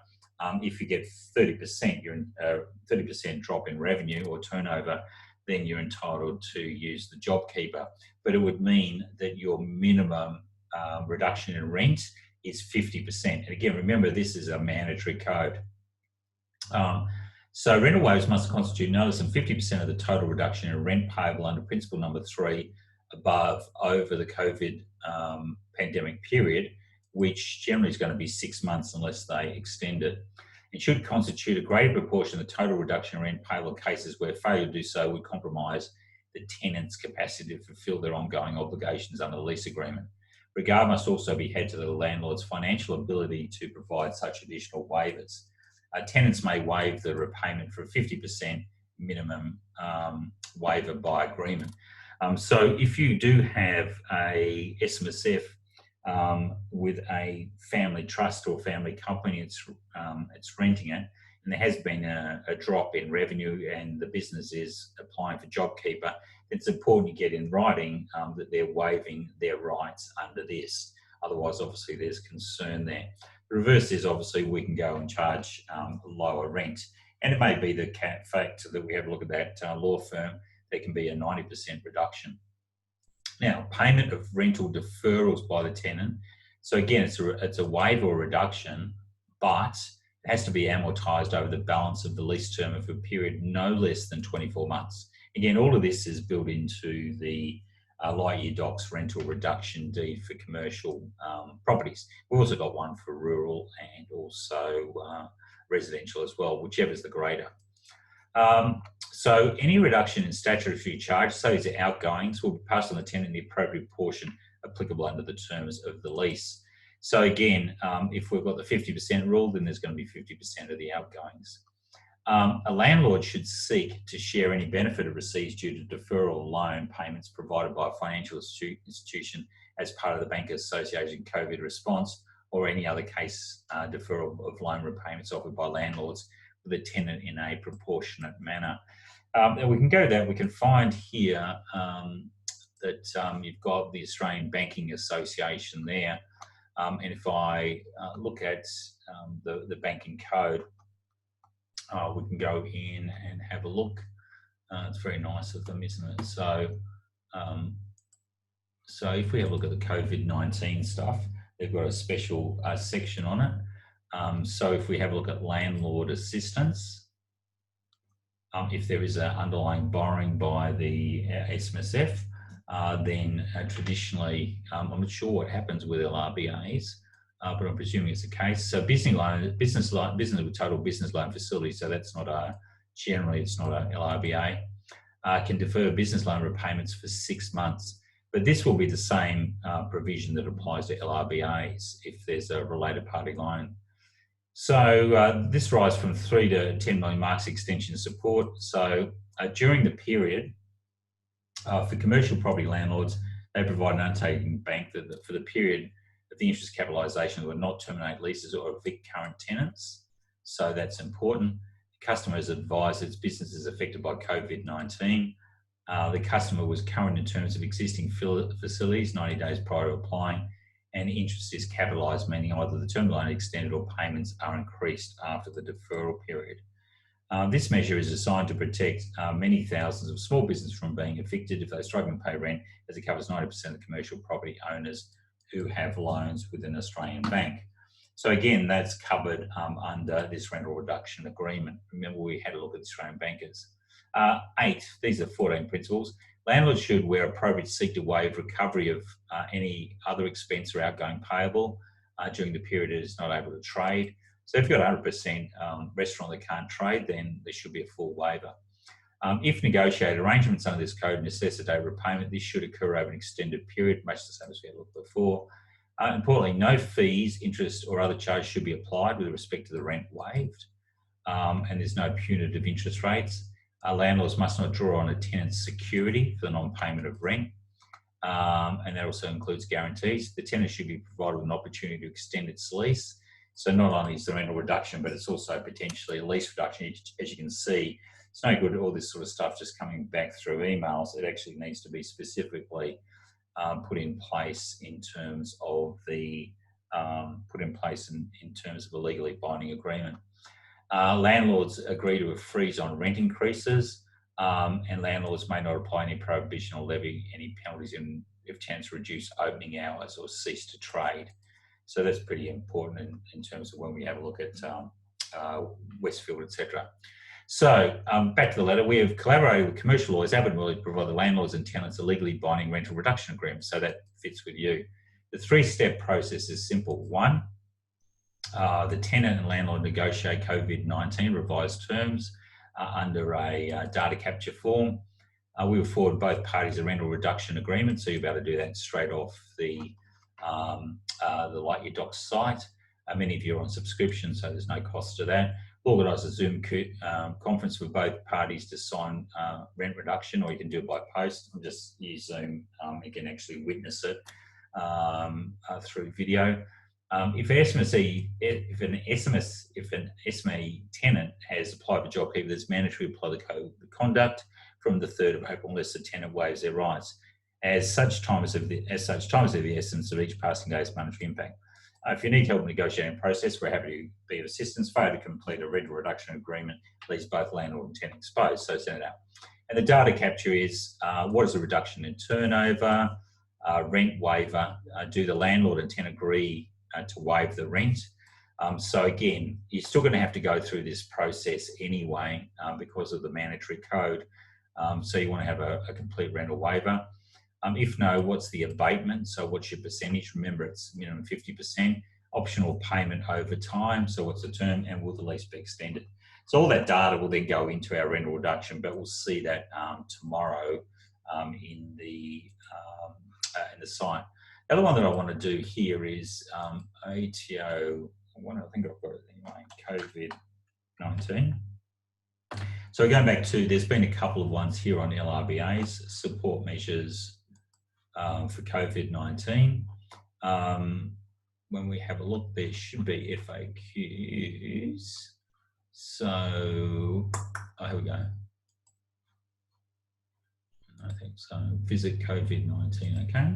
if you get 30%, you're 30% drop in revenue or turnover, then you're entitled to use the JobKeeper. But it would mean that your minimum reduction in rent is 50%. And again, remember, this is a mandatory code. So rental waivers must constitute no less than 50% of the total reduction in rent payable under principle number 3 over the COVID pandemic period, which generally is going to be 6 months unless they extend it. It should constitute a greater proportion of the total reduction in rent payable in cases where failure to do so would compromise the tenant's capacity to fulfil their ongoing obligations under the lease agreement. Regard must also be had to the landlord's financial ability to provide such additional waivers. Tenants may waive the repayment for a 50% minimum waiver by agreement. So if you do have a SMSF with a family trust or family company, it's renting it, and there has been a drop in revenue and the business is applying for JobKeeper, it's important you get in writing that they're waiving their rights under this. Otherwise, obviously, there's concern there. The reverse is obviously we can go and charge lower rent. And it may be the fact that we have a look at that law firm, there can be a 90% reduction. Now, payment of rental deferrals by the tenant. So again, it's a waiver or reduction, but it has to be amortised over the balance of the lease term of a period no less than 24 months. Again, all of this is built into the Lightyear Docs rental reduction deed for commercial properties. We've also got one for rural and also residential as well, whichever is the greater. So any reduction in statutory charge, so these are outgoings, will be passed on the tenant in the appropriate portion applicable under the terms of the lease. So again, if we've got the 50% rule, then there's going to be 50% of the outgoings. A landlord should seek to share any benefit it receives due to deferral loan payments provided by a financial institution as part of the Bankers Association COVID response, or any other case deferral of loan repayments offered by landlords with a tenant in a proportionate manner. And we can go there. We can find here that you've got the Australian Banking Association there. And if I look at the banking code, we can go in and have a look. It's very nice of them, isn't it? So, so if we have a look at the COVID-19 stuff, they've got a special section on it. So if we have a look at Landlord Assistance, if there is an underlying borrowing by the SMSF, then traditionally, I'm not sure what happens with LRBAs, but I'm presuming it's the case. So business with total business loan facility. So that's not generally it's not a LRBA. can defer business loan repayments for 6 months. But this will be the same provision that applies to LRBAs if there's a related party loan. So this rise from 3 to 10 million marks extension support. So during the period, for commercial property landlords, they provide an undertaking bank that for the period of the interest capitalisation will not terminate leases or evict current tenants. So that's important. The customer is advised its business is affected by COVID-19. The customer was current in terms of existing facilities 90 days prior to applying, and interest is capitalised, meaning either the term loan extended or payments are increased after the deferral period. This measure is designed to protect many thousands of small businesses from being evicted if they struggle to pay rent, as it covers 90% of commercial property owners who have loans with an Australian bank. So again, that's covered under this rental reduction agreement. Remember, we had a look at the Australian bankers. 8, these are 14 principles. Landlords should, where appropriate, seek to waive recovery of any other expense or outgoing payable during the period it is not able to trade. So if you've got 100% restaurant that can't trade, then there should be a full waiver. If negotiated, arrangements under this code necessitate repayment, this should occur over an extended period, much the same as we had looked before. Importantly, no fees, interest or other charges should be applied with respect to the rent waived, and there's no punitive interest rates. Landlords must not draw on a tenant's security for the non-payment of rent, and that also includes guarantees. The tenant should be provided with an opportunity to extend its lease. So not only is the rental reduction, but it's also potentially a lease reduction. As you can see, it's no good all this sort of stuff just coming back through emails. It actually needs to be specifically put in place in terms of the in terms of a legally binding agreement. Landlords agree to a freeze on rent increases, and landlords may not apply any prohibition or levy any penalties if tenants reduce opening hours or cease to trade. So that's pretty important in terms of when we have a look at Westfield, etc. So back to the letter, we have collaborated with commercial lawyers, Abbott-Family, to provide the landlords and tenants a legally binding rental reduction agreement. So that fits with you. The 3-step process is simple. 1, the tenant and landlord negotiate COVID-19 revised terms under a data capture form. We will forward both parties a rental reduction agreement, so you'll be able to do that straight off the Like Your Docs site. Many of you are on subscription, so there's no cost to that. We'll organise a Zoom conference for both parties to sign rent reduction, or you can do it by post. I'll just use Zoom. You can actually witness it through video. If an SME tenant has applied for JobKeeper, it's mandatory to apply the code of conduct from the 3rd of April unless the tenant waives their rights. As such, time is of the essence of each passing day's monetary impact. If you need help in the negotiating process, we're happy to be of assistance. Failure to complete a rental reduction agreement leaves both landlord and tenant exposed, so send it out. And the data capture is what is the reduction in turnover, rent waiver, do the landlord and tenant agree to waive the rent? So again, you're still going to have to go through this process anyway because of the mandatory code. So you want to have a complete rental waiver. If no, what's the abatement? So what's your percentage? Remember, it's minimum 50%. Optional payment over time. So what's the term, and will the lease be extended? So all that data will then go into our rental reduction, but we'll see that tomorrow in the site. The other one that I want to do here is ATO. I think I've got it anyway. COVID-19. So going back to, there's been a couple of ones here on LRBAs, support measures for COVID-19. When we have a look, there should be FAQs. So, here we go. I think so. Visit COVID-19, okay?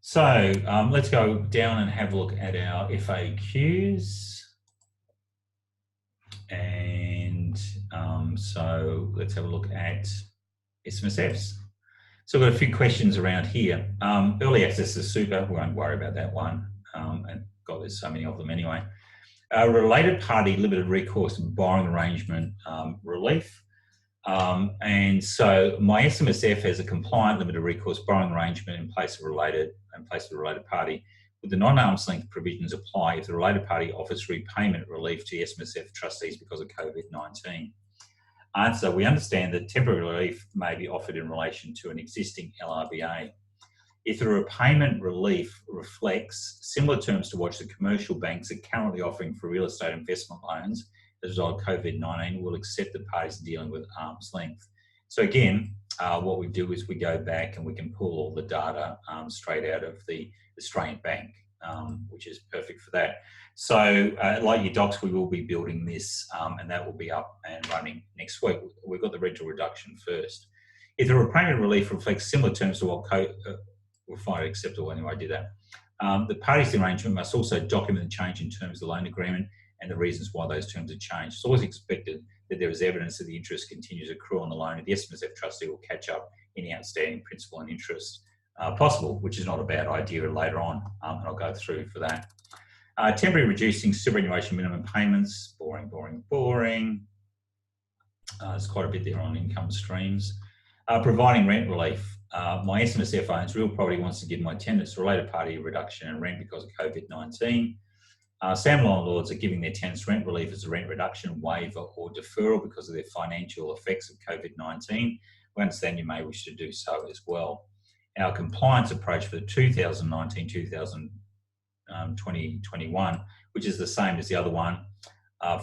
So let's go down and have a look at our FAQs. And so let's have a look at SMSFs. So I've got a few questions around here. Early access to super, we won't worry about that one. And God, there's so many of them anyway. Related party limited recourse borrowing arrangement relief. And so my SMSF has a compliant limited recourse borrowing arrangement in place of a related party. Would the non-arm's length provisions apply if the related party offers repayment relief to SMSF trustees because of COVID-19? Answer: we understand that temporary relief may be offered in relation to an existing LRBA. If the repayment relief reflects similar terms to what the commercial banks are currently offering for real estate investment loans as a result of COVID-19, we'll accept the parties dealing with arm's length. So again, what we do is we go back and we can pull all the data straight out of the Australian Bank, which is perfect for that. So like your docs, we will be building this and that will be up and running next week. We've got the rental reduction first. If the repayment relief reflects similar terms to what we'll find it acceptable anyway, I do that. The parties to the arrangement must also document the change in terms of the loan agreement and the reasons why those terms have changed. It's always expected that there is evidence that the interest continues to accrue on the loan, and the SMSF trustee will catch up any outstanding principal and interest possible, which is not a bad idea later on, and I'll go through for that. Temporary reducing superannuation minimum payments, boring. There's quite a bit there on income streams. Providing rent relief. My SMSF owns real property, wants to give my tenants a related party a reduction in rent because of COVID-19. Some landlords are giving their tenants rent relief as a rent reduction, waiver or deferral because of their financial effects of COVID-19. We understand you may wish to do so as well. Our compliance approach for the 2019-2021, which is the same as the other one,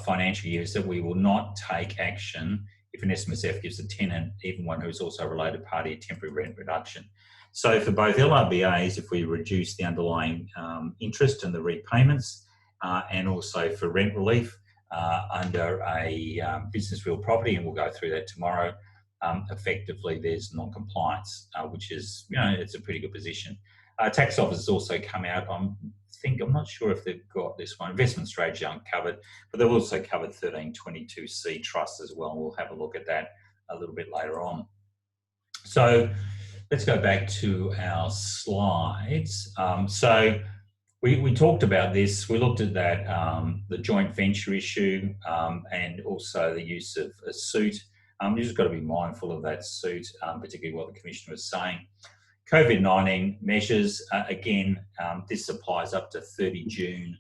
financial year, is that we will not take action if an SMSF gives a tenant, even one who is also a related party, a temporary rent reduction. So for both LRBAs, if we reduce the underlying interest and the repayments, and also for rent relief under a business real property, and we'll go through that tomorrow, effectively there's non-compliance, which is, it's a pretty good position. Tax office has also come out. I'm not sure if they've got this one. Investment strategy uncovered, but they've also covered 1322C trusts as well. We'll have a look at that a little bit later on. So let's go back to our slides. So we talked about this. We looked at that, the joint venture issue, and also the use of a suit. You've just got to be mindful of that suit, particularly what the Commissioner was saying. COVID-19 measures, again, this applies up to 30 June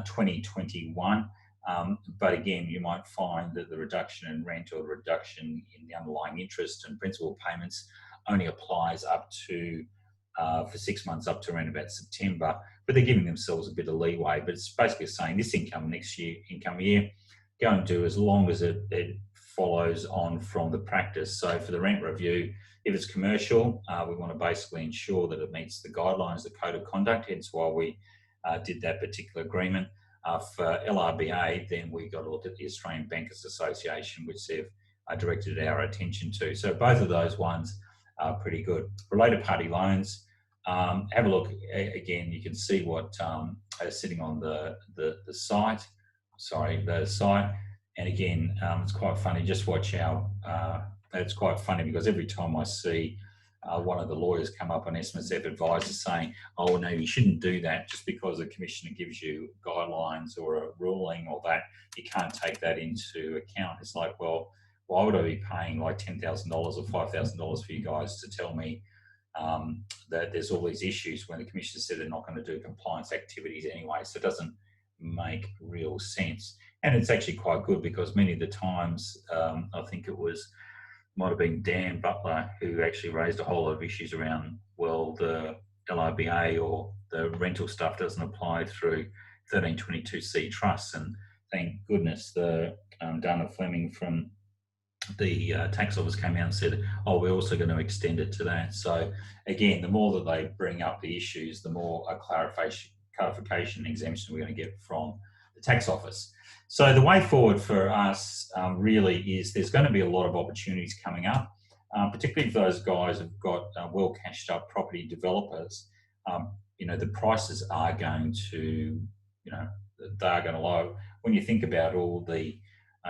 2021. But again, you might find that the reduction in rent or the reduction in the underlying interest and principal payments only applies up to, for 6 months, up to around about September. But they're giving themselves a bit of leeway. But it's basically saying this income year, go and do as long as it follows on from the practice. So for the rent review, if it's commercial, we want to basically ensure that it meets the guidelines, the code of conduct, hence why we did that particular agreement. For LRBA, then we got to look at the Australian Bankers Association, which they've directed our attention to. So both of those ones are pretty good. Related party loans, have a look. Again, you can see what is sitting on the site. The site. And again, it's quite funny. Just watch our. It's quite funny because every time I see one of the lawyers come up on SMSF advisors saying, "Oh no, you shouldn't do that," just because the Commissioner gives you guidelines or a ruling or that, you can't take that into account. It's like, well, why would I be paying like $10,000 or $5,000 for you guys to tell me that there's all these issues when the Commissioner said they're not going to do compliance activities anyway? So it doesn't make real sense. And it's actually quite good because many of the times, I think it might have been Dan Butler who actually raised a whole lot of issues around, well, the LRBA or the rental stuff doesn't apply through 1322C trusts. And thank goodness the Dana Fleming from the tax office came out and said, oh, we're also going to extend it to that. So again, the more that they bring up the issues, the more a clarification exemption we're going to get from the tax office. So the way forward for us really is there's going to be a lot of opportunities coming up, particularly for those guys who've got well cashed up property developers. The prices are going to, they are going to low. When you think about all the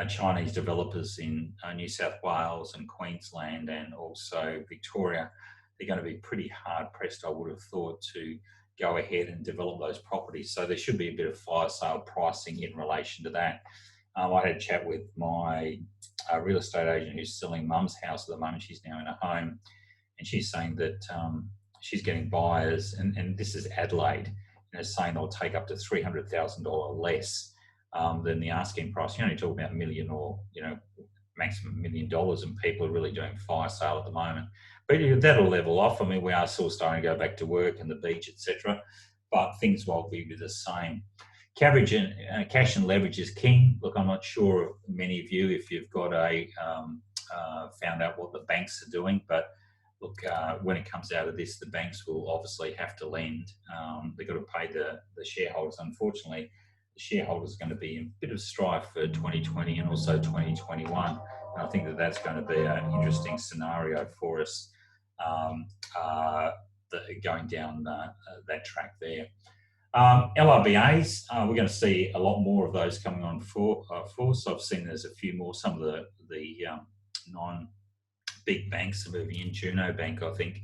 Chinese developers in New South Wales and Queensland and also Victoria, they're going to be pretty hard pressed, I would have thought, to go ahead and develop those properties. So there should be a bit of fire sale pricing in relation to that. I had a chat with my real estate agent who's selling mum's house at the moment. She's now in a home, and she's saying that she's getting buyers, and this is Adelaide, saying they'll take up to $300,000 less than the asking price. You're only talking about $1 million or maximum $1 million, and people are really doing fire sale at the moment. But that'll level off. I mean, we are still starting to go back to work and the beach, etc. But things will be the same. Cash and leverage is king. Look, I'm not sure many of you, if you've got found out what the banks are doing, but look, when it comes out of this, the banks will obviously have to lend. They've got to pay the shareholders. Unfortunately, the shareholders are going to be in a bit of strife for 2020 and also 2021. And I think that that's going to be an interesting scenario for us going down that track there. LRBAs, we're going to see a lot more of those coming on force. I've seen there's a few more. Some of the non-big banks are moving in. Juno Bank, I think,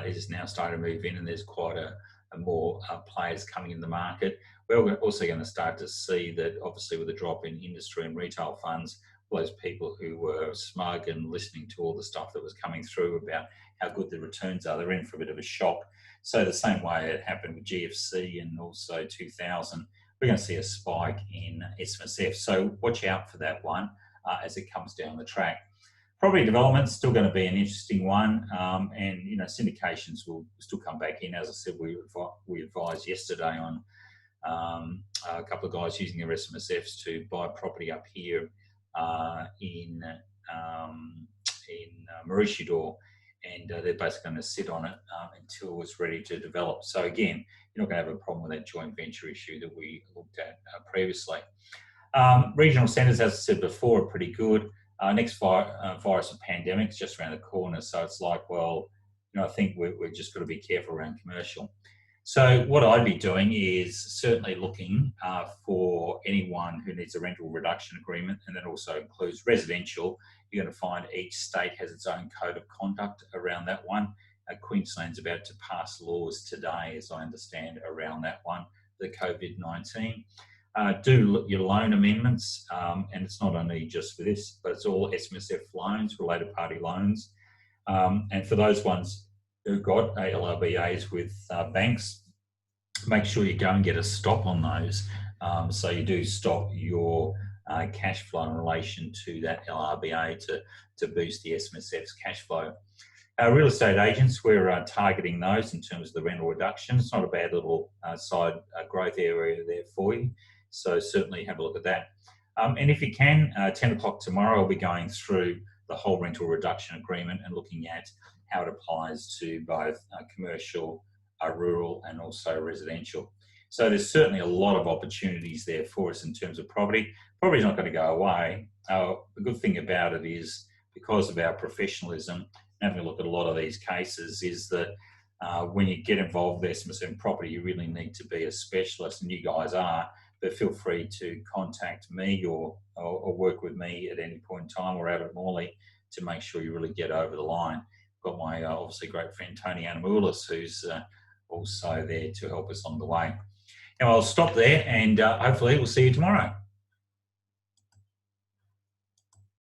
is now starting to move in, and there's quite a more players coming in the market. We're also going to start to see that, obviously, with the drop in industry and retail funds, all those people who were smug and listening to all the stuff that was coming through about how good the returns are, they're in for a bit of a shock. So the same way it happened with GFC and also 2000, we're going to see a spike in SMSF. So watch out for that one as it comes down the track. Property development's still going to be an interesting one, and syndications will still come back in. As I said, we advised yesterday on a couple of guys using their SMSFs to buy property up here in Maroochydore, and they're basically going to sit on it until it's ready to develop. So again, you're not going to have a problem with that joint venture issue that we looked at previously. Regional centres, as I said before, are pretty good. Next virus and pandemic is just around the corner, so it's like, well, I think we're just got to be careful around commercial. So what I'd be doing is certainly looking for anyone who needs a rental reduction agreement, and that also includes residential. You're going to find each state has its own code of conduct around that one. Queensland's about to pass laws today, as I understand, around that one, the COVID-19. Do your loan amendments, and it's not only just for this, but it's all SMSF loans, related party loans. And for those ones who've got LRBAs with banks, make sure you go and get a stop on those. So you do stop your cash flow in relation to that LRBA to boost the SMSF's cash flow. Real estate agents, we're targeting those in terms of the rental reduction. It's not a bad little side growth area there for you. So certainly have a look at that. And if you can, 10 o'clock tomorrow, I'll be going through the whole rental reduction agreement and looking at how it applies to both commercial, rural, and also residential. So there's certainly a lot of opportunities there for us in terms of property. Property's not going to go away. The good thing about it is, because of our professionalism, having a look at a lot of these cases, is that when you get involved with SMSF property, you really need to be a specialist, and you guys are. But feel free to contact me or work with me at any point in time, or Abbott Morley, to make sure you really get over the line. Got my obviously great friend Tony Anamoulis, who's also there to help us on the way. Now I'll stop there, and hopefully we'll see you tomorrow.